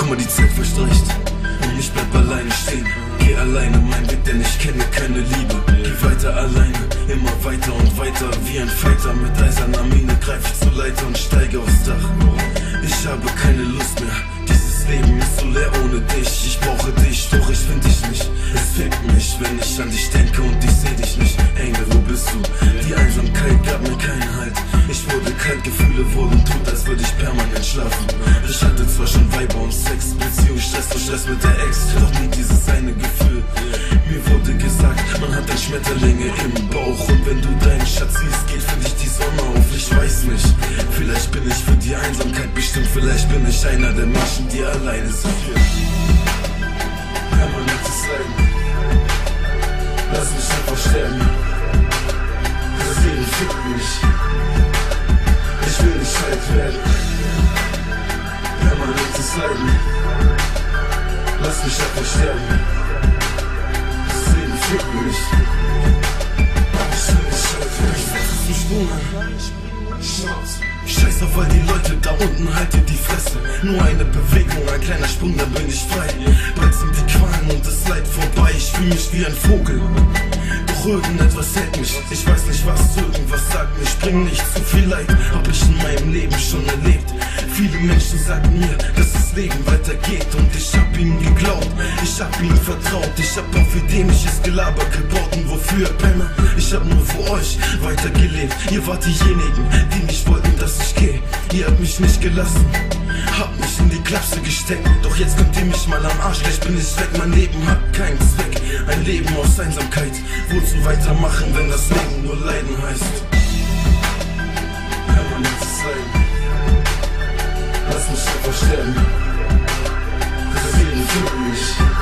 Guck mal, die Zeit verstreicht und ich bleib alleine stehen. Geh alleine meinen Weg, denn ich kenne keine Liebe. Geh weiter alleine, immer weiter und weiter. Wie ein Fighter mit eiserner Mine greif ich zur Leiter und steige aufs Dach. Ich habe keine Lust mehr, dieses Leben ist so leer ohne dich. Ich brauche dich, doch ich find dich nicht. Es fickt mich, wenn ich an dich denke und ich seh dich nicht. Engel, wo bist du? Die Einsamkeit gab mir keinen Halt. Ich wurde kalt, Gefühle wurden tot, als würde ich permanent schlafen. Ich hatte zwar schon Weiber und Sex, Beziehung, Stress und Stress mit der Ex, doch nie dieses eine Gefühl. Mir wurde gesagt, man hat ein Schmetterlinge im Bauch, und wenn du deinen Schatz siehst, geht für dich die Sonne auf. Ich weiß nicht, vielleicht bin ich für die Einsamkeit bestimmt, vielleicht bin ich einer der Menschen, die alleine sind. Permanentes Leiden, lass mich einfach sterben. Das Leben fickt mich, ich will nicht alt werden. Permanentes Leiden, lass mich einfach sterben. Das Leben fickt mich, ich will nicht alt werden. Scheiß auf all die Leute da unten, haltet die Fresse. Nur eine Bewegung, ein kleiner Sprung, dann bin ich frei. Bald sind die Qualen und das Leid vorbei. Ich fühl mich wie ein Vogel, doch irgendetwas hält mich. Ich weiß nicht was, irgendwas sagt mir, spring nicht zu viel Leid hab ich in meinem Leben schon erlebt. Viele Menschen sagen mir, dass das Leben weitergeht, und ich hab ihnen geglaubt, ich hab ihnen vertraut. Ich hab auch für dämliches Gelaber gebaut, und wofür, Penner? Ich hab nur für euch weitergelebt. Ihr wart diejenigen, die nicht wollten, dass ich geh. Ihr habt mich nicht gelassen, habt mich in die Klapse gesteckt. Doch jetzt könnt ihr mich mal am Arsch, gleich bin ich weg. Mein Leben hat keinen Zweck, ein Leben aus Einsamkeit. Wozu weitermachen, wenn das Leben nur Leiden heißt? Permanentes Leiden, lass mich einfach sterben. Das Leben fickt mich.